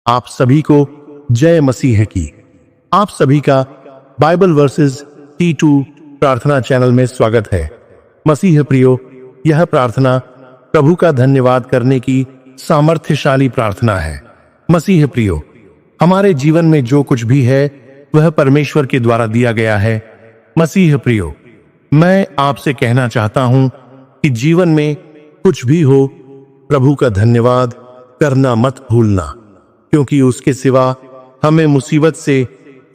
आप सभी को जय मसीह की। आप सभी का बाइबल वर्सेस T2 प्रार्थना चैनल में स्वागत है। मसीह प्रियो, यह प्रार्थना प्रभु का धन्यवाद करने की सामर्थ्यशाली प्रार्थना है। मसीह प्रियो, हमारे जीवन में जो कुछ भी है वह परमेश्वर के द्वारा दिया गया है। मसीह प्रियो, मैं आपसे कहना चाहता हूं कि जीवन में कुछ भी हो, प्रभु का धन्यवाद करना मत भूलना, क्योंकि उसके सिवा हमें मुसीबत से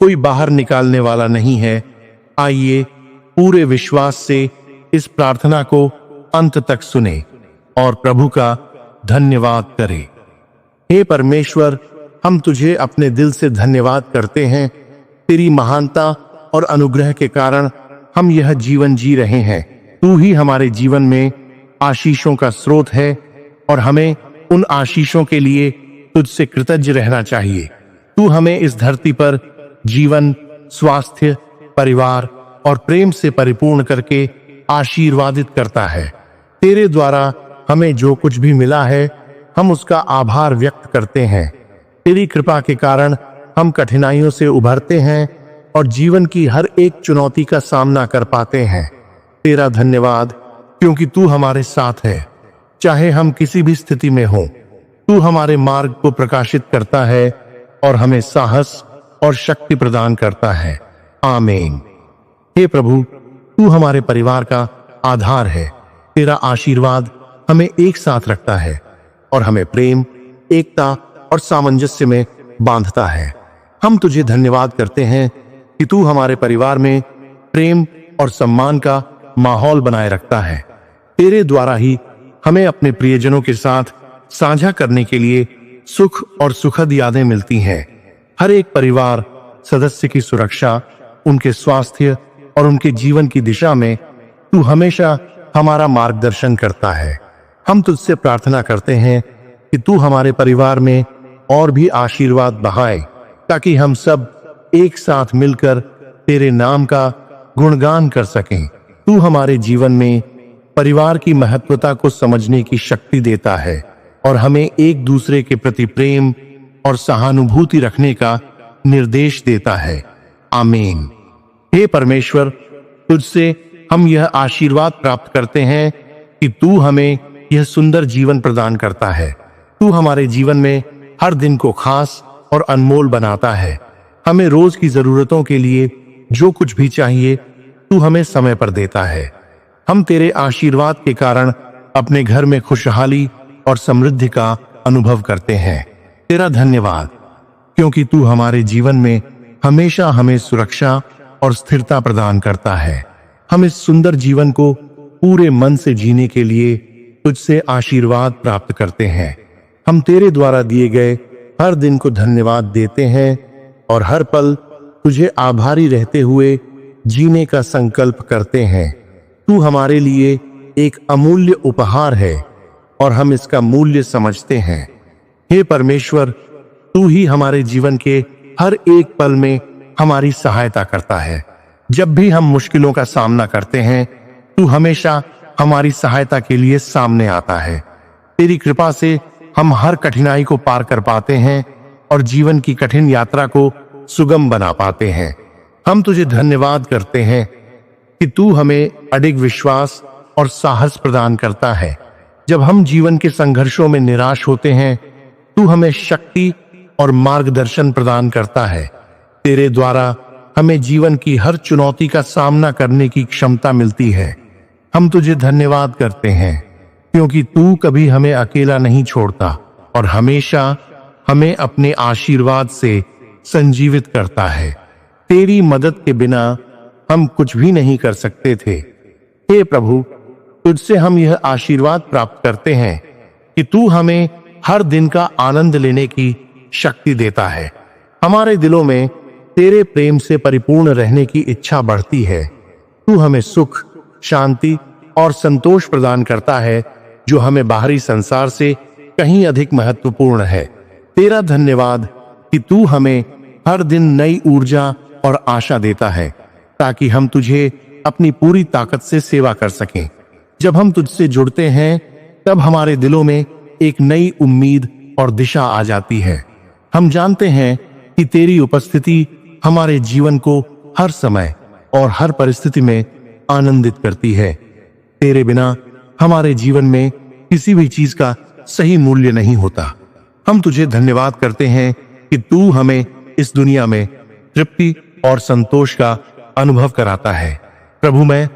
कोई बाहर निकालने वाला नहीं है। आइए पूरे विश्वास से इस प्रार्थना को अंत तक सुने और प्रभु का धन्यवाद करें। हे परमेश्वर, हम तुझे अपने दिल से धन्यवाद करते हैं। तेरी महानता और अनुग्रह के कारण हम यह जीवन जी रहे हैं। तू ही हमारे जीवन में आशीषों का स्रोत है और हमें उन आशीषों के लिए तुझसे कृतज्ञ रहना चाहिए। तू हमें इस धरती पर जीवन, स्वास्थ्य, परिवार और प्रेम से परिपूर्ण करके आशीर्वादित करता है। तेरे द्वारा हमें जो कुछ भी मिला है, हम उसका आभार व्यक्त करते हैं। तेरी कृपा के कारण हम कठिनाइयों से उभरते हैं और जीवन की हर एक चुनौती का सामना कर पाते हैं। तेरा धन्यवाद, क्योंकि तू हमारे साथ है। चाहे हम किसी भी स्थिति में हों, तू हमारे मार्ग को प्रकाशित करता है और हमें साहस और शक्ति प्रदान करता है। आमीन। हे प्रभु, तू हमारे परिवार का आधार है। तेरा आशीर्वाद हमें एक साथ रखता है और हमें प्रेम, एकता और सामंजस्य में बांधता है। हम तुझे धन्यवाद करते हैं कि तू हमारे परिवार में प्रेम और सम्मान का माहौल बनाए रखता है। तेरे द्वारा ही हमें अपने प्रियजनों के साथ साझा करने के लिए सुख और सुखद यादें मिलती हैं। हर एक परिवार सदस्य की सुरक्षा, उनके स्वास्थ्य और उनके जीवन की दिशा में तू हमेशा हमारा मार्गदर्शन करता है। हम तुझसे प्रार्थना करते हैं कि तू हमारे परिवार में और भी आशीर्वाद बहाए, ताकि हम सब एक साथ मिलकर तेरे नाम का गुणगान कर सकें। तू हमारे जीवन में परिवार की महत्वता को समझने की शक्ति देता है और हमें एक दूसरे के प्रति प्रेम और सहानुभूति रखने का निर्देश देता है। आमीन। हे परमेश्वर, तुझसे हम यह आशीर्वाद प्राप्त करते हैं कि तू हमें यह सुंदर जीवन प्रदान करता है। तू हमारे जीवन में हर दिन को खास और अनमोल बनाता है। हमें रोज की जरूरतों के लिए जो कुछ भी चाहिए, तू हमें समय पर देता है। हम तेरे आशीर्वाद के कारण अपने घर में खुशहाली और समृद्धि का अनुभव करते हैं। तेरा धन्यवाद, क्योंकि तू हमारे जीवन में हमेशा हमें सुरक्षा और स्थिरता प्रदान करता है। हम इस सुंदर जीवन को पूरे मन से जीने के लिए तुझसे आशीर्वाद प्राप्त करते हैं। हम तेरे द्वारा दिए गए हर दिन को धन्यवाद देते हैं और हर पल तुझे आभारी रहते हुए जीने का संकल्प करते हैं। तू हमारे लिए एक अमूल्य उपहार है और हम इसका मूल्य समझते हैं। हे परमेश्वर, तू ही हमारे जीवन के हर एक पल में हमारी सहायता करता है। जब भी हम मुश्किलों का सामना करते हैं, तू हमेशा हमारी सहायता के लिए सामने आता है। तेरी कृपा से हम हर कठिनाई को पार कर पाते हैं और जीवन की कठिन यात्रा को सुगम बना पाते हैं। हम तुझे धन्यवाद करते हैं कि तू हमें अडिग विश्वास और साहस प्रदान करता है। जब हम जीवन के संघर्षों में निराश होते हैं, तू हमें शक्ति और मार्गदर्शन प्रदान करता है। तेरे द्वारा हमें जीवन की हर चुनौती का सामना करने की क्षमता मिलती है। हम तुझे धन्यवाद करते हैं, क्योंकि तू कभी हमें अकेला नहीं छोड़ता और हमेशा हमें अपने आशीर्वाद से संजीवित करता है। तेरी मदद के बिना हम कुछ भी नहीं कर सकते थे। हे प्रभु, तुझसे हम यह आशीर्वाद प्राप्त करते हैं कि तू हमें हर दिन का आनंद लेने की शक्ति देता है। हमारे दिलों में तेरे प्रेम से परिपूर्ण रहने की इच्छा बढ़ती है। तू हमें सुख, शांति और संतोष प्रदान करता है, जो हमें बाहरी संसार से कहीं अधिक महत्वपूर्ण है। तेरा धन्यवाद कि तू हमें हर दिन नई ऊर्जा और आशा देता है, ताकि हम तुझे अपनी पूरी ताकत से सेवा कर सकें। जब हम तुझसे जुड़ते हैं, तब हमारे दिलों में एक नई उम्मीद और दिशा आ जाती है। हम जानते हैं कि तेरी उपस्थिति हमारे जीवन को हर समय और हर परिस्थिति में आनंदित करती है। तेरे बिना हमारे जीवन में किसी भी चीज का सही मूल्य नहीं होता। हम तुझे धन्यवाद करते हैं कि तू हमें इस दुनिया में तृप्ति और संतोष का अनुभव कराता है। प्रभु, मैं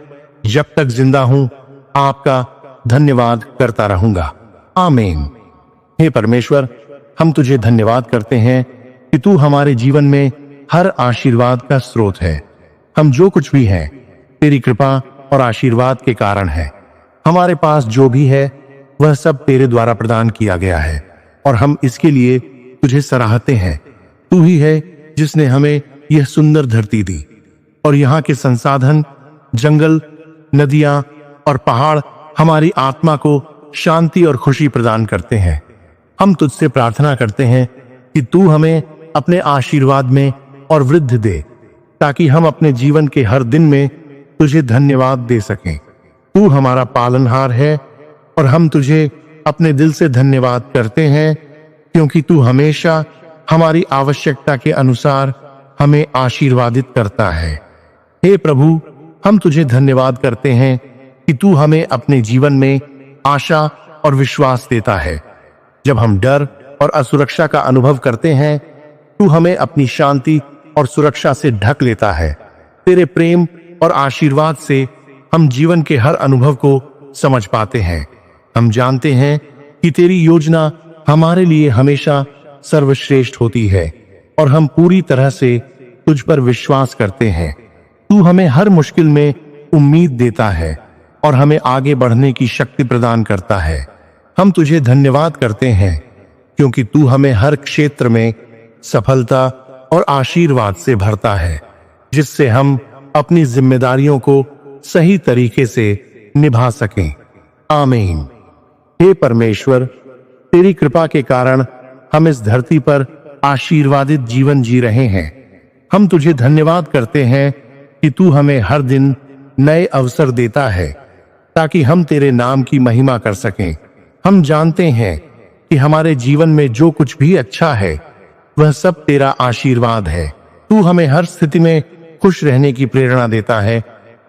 जब तक जिंदा हूं आपका धन्यवाद करता रहूंगा। आमीन। हे परमेश्वर, हम तुझे धन्यवाद करते हैं कि तू हमारे जीवन में हर आशीर्वाद का स्रोत है। हम जो कुछ भी हैं तेरी कृपा और आशीर्वाद के कारण है। हमारे पास जो भी है वह सब तेरे द्वारा प्रदान किया गया है और हम इसके लिए तुझे सराहते हैं। तू ही है जिसने हमें यह सुंदर धरती दी और यहाँ के संसाधन, जंगल, नदियां और पहाड़ हमारी आत्मा को शांति और खुशी प्रदान करते हैं। हम तुझसे प्रार्थना करते हैं कि तू हमें अपने आशीर्वाद में और वृद्धि दे, ताकि हम अपने जीवन के हर दिन में तुझे धन्यवाद दे सकें। तू हमारा पालनहार है और हम तुझे अपने दिल से धन्यवाद करते हैं, क्योंकि तू हमेशा हमारी आवश्यकता के अनुसार हमें आशीर्वादित करता है। हे प्रभु, हम तुझे धन्यवाद करते हैं कि तू हमें अपने जीवन में आशा और विश्वास देता है। जब हम डर और असुरक्षा का अनुभव करते हैं, तू हमें अपनी शांति और सुरक्षा से ढक लेता है। तेरे प्रेम और आशीर्वाद से हम जीवन के हर अनुभव को समझ पाते हैं। हम जानते हैं कि तेरी योजना हमारे लिए हमेशा सर्वश्रेष्ठ होती है और हम पूरी तरह से तुझ पर विश्वास करते हैं। तू हमें हर मुश्किल में उम्मीद देता है और हमें आगे बढ़ने की शक्ति प्रदान करता है। हम तुझे धन्यवाद करते हैं क्योंकि तू हमें हर क्षेत्र में सफलता और आशीर्वाद से भरता है, जिससे हम अपनी जिम्मेदारियों को सही तरीके से निभा सकें। आमीन। हे परमेश्वर, तेरी कृपा के कारण हम इस धरती पर आशीर्वादित जीवन जी रहे हैं। हम तुझे धन्यवाद करते हैं कि तू हमें हर दिन नए अवसर देता है ताकि हम तेरे नाम की महिमा कर सकें। हम जानते हैं कि हमारे जीवन में जो कुछ भी अच्छा है वह सब तेरा आशीर्वाद है। तू हमें हर स्थिति में खुश रहने की प्रेरणा देता है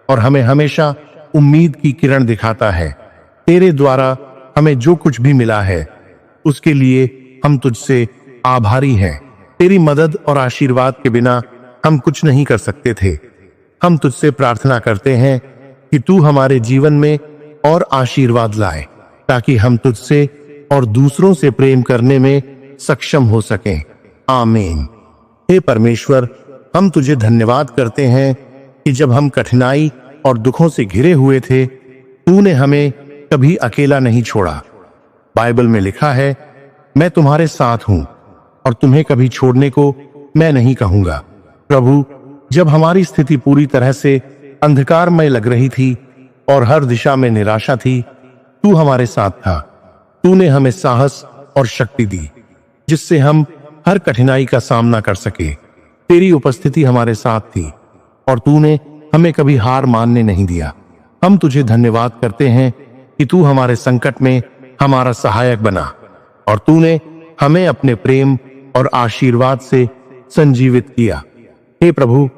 और हमें हमेशा उम्मीद की किरण दिखाता है। तेरे द्वारा हमें जो कुछ भी मिला है उसके लिए हम तुझसे आभारी हैं। तेरी मदद और आशीर्वाद के बिना हम कुछ नहीं कर सकते थे। हम तुझसे प्रार्थना करते हैं कि तू हमारे जीवन में और आशीर्वाद लाए, ताकि हम तुझसे और दूसरों से प्रेम करने में सक्षम हो सकें। आमीन। हे परमेश्वर, हम तुझे धन्यवाद करते हैं कि जब हम कठिनाई और दुखों से घिरे हुए थे, तूने हमें कभी अकेला नहीं छोड़ा। बाइबल में लिखा है, मैं तुम्हारे साथ हूं और तुम्हें कभी छोड़ने को मैं नहीं कहूंगा। प्रभु, जब हमारी स्थिति पूरी तरह से अंधकारमय लग रही थी और हर दिशा में निराशा थी, तू हमारे साथ था। तूने हमें साहस और शक्ति दी, जिससे हम हर कठिनाई का सामना कर सके। तेरी उपस्थिति हमारे साथ थी और तूने हमें कभी हार मानने नहीं दिया। हम तुझे धन्यवाद करते हैं कि तू हमारे संकट में हमारा सहायक बना और तूने हमें अपने प्रेम और आशीर्वाद से संजीवित किया। हे प्रभु,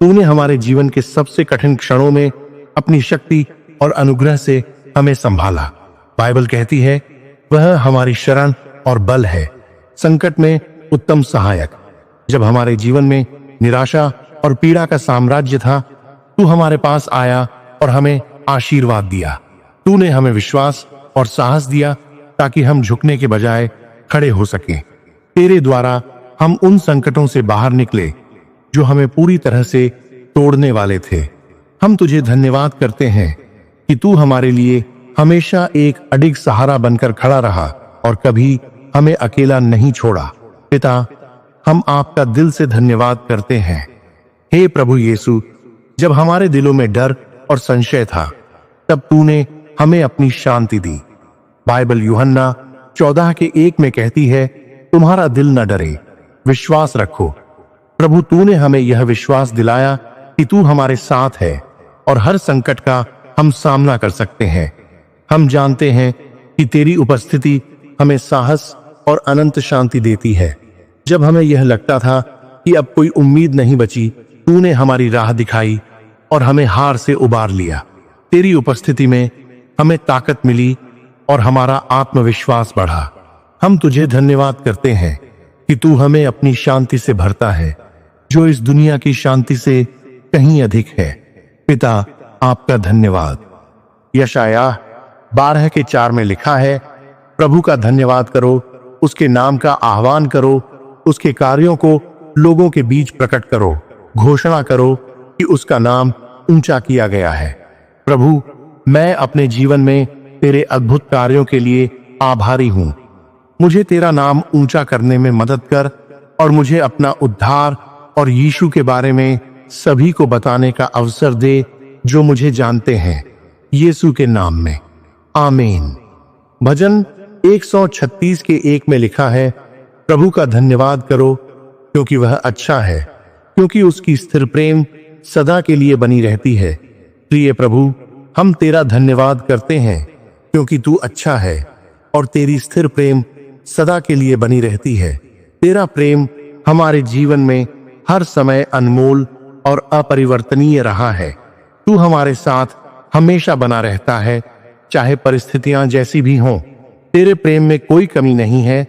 तूने हमारे जीवन के सबसे कठिन क्षणों में अपनी शक्ति और अनुग्रह से हमें संभाला। बाइबल कहती है, वह हमारी शरण और बल है, संकट में उत्तम सहायक। जब हमारे जीवन में निराशा और पीड़ा का साम्राज्य था, तू हमारे पास आया और हमें आशीर्वाद दिया। तूने हमें विश्वास और साहस दिया ताकि हम झुकने के बजाय खड़े हो सकें। तेरे द्वारा हम उन संकटों से बाहर निकले जो हमें पूरी तरह से तोड़ने वाले थे। हम तुझे धन्यवाद करते हैं कि तू हमारे लिए हमेशा एक अडिग सहारा बनकर खड़ा रहा और कभी हमें अकेला नहीं छोड़ा। पिता, हम आपका दिल से धन्यवाद करते हैं। हे प्रभु यीशु, जब हमारे दिलों में डर और संशय था, तब तूने हमें अपनी शांति दी। बाइबल यूहन्ना 14:1 में कहती है, तुम्हारा दिल न डरे, विश्वास रखो। प्रभु, तूने हमें यह विश्वास दिलाया कि तू हमारे साथ है और हर संकट का हम सामना कर सकते हैं। हम जानते हैं कि तेरी उपस्थिति हमें साहस और अनंत शांति देती है। जब हमें यह लगता था कि अब कोई उम्मीद नहीं बची, तूने हमारी राह दिखाई और हमें हार से उबार लिया। तेरी उपस्थिति में हमें ताकत मिली और हमारा आत्मविश्वास बढ़ा। हम तुझे धन्यवाद करते हैं कि तू हमें अपनी शांति से भरता है, जो इस दुनिया की शांति से कहीं अधिक है। पिता, आपका धन्यवाद। यशायाह 12:4 में लिखा है, प्रभु का धन्यवाद करो, उसके नाम का आह्वान करो, उसके कार्यों को लोगों के बीच प्रकट करो, घोषणा करो कि उसका नाम ऊंचा किया गया है। प्रभु, मैं अपने जीवन में तेरे अद्भुत कार्यों के लिए आभारी हूं। मुझे तेरा नाम ऊंचा करने में मदद कर और मुझे अपना उद्धार और यीशु के बारे में सभी को बताने का अवसर दे जो मुझे जानते हैं, यीशु के नाम में, आमीन। भजन 136 के 1 में लिखा है, प्रभु का धन्यवाद करो क्योंकि वह अच्छा है, क्योंकि उसकी स्थिर प्रेम सदा के लिए बनी रहती है। प्रिय प्रभु, हम तेरा धन्यवाद करते हैं क्योंकि तू अच्छा है और तेरी स्थिर प्रेम सदा के लिए बनी रहती है। तेरा प्रेम हमारे जीवन में हर समय अनमोल और अपरिवर्तनीय रहा है। तू हमारे साथ हमेशा बना रहता है, चाहे परिस्थितियां जैसी भी हों। तेरे प्रेम में कोई कमी नहीं है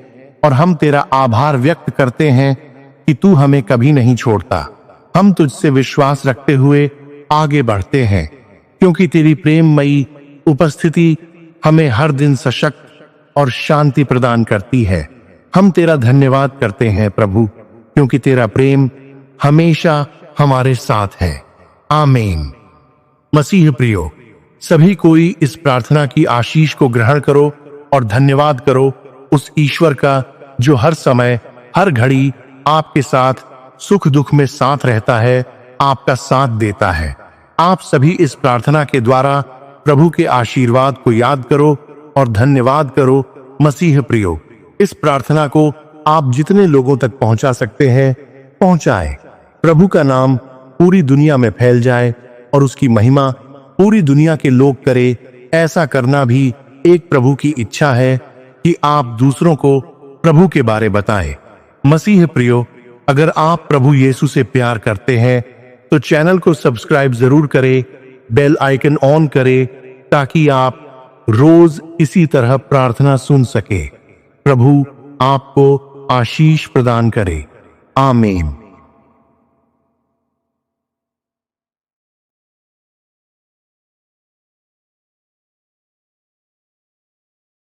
और हम तेरा आभार व्यक्त करते हैं कि तू हमें कभी नहीं छोड़ता। हम तुझसे विश्वास रखते हुए आगे बढ़ते हैं क्योंकि तेरी प्रेममयी उपस्थिति हमें हर दिन सशक्त और शांति प्रदान करती है। हम तेरा धन्यवाद करते हैं प्रभु, क्योंकि तेरा प्रेम हमेशा हमारे साथ है, आमीन। मसीह प्रियो, सभी कोई इस प्रार्थना की आशीष को ग्रहण करो और धन्यवाद करो उस ईश्वर का जो हर समय हर घड़ी आपके साथ सुख दुख में साथ रहता है, आपका साथ देता है। आप सभी इस प्रार्थना के द्वारा प्रभु के आशीर्वाद को याद करो और धन्यवाद करो। मसीह प्रियो, इस प्रार्थना को आप जितने लोगों तक पहुंचा सकते हैं पहुंचाएं। प्रभु का नाम पूरी दुनिया में फैल जाए और उसकी महिमा पूरी दुनिया के लोग करे। ऐसा करना भी एक प्रभु की इच्छा है कि आप दूसरों को प्रभु के बारे बताएं। मसीह प्रियो, अगर आप प्रभु यीशु से प्यार करते हैं तो चैनल को सब्सक्राइब जरूर करें, बेल आइकन ऑन करें ताकि आप रोज इसी तरह प्रार्थना सुन सके। प्रभु आपको आशीष प्रदान करे, आमीन।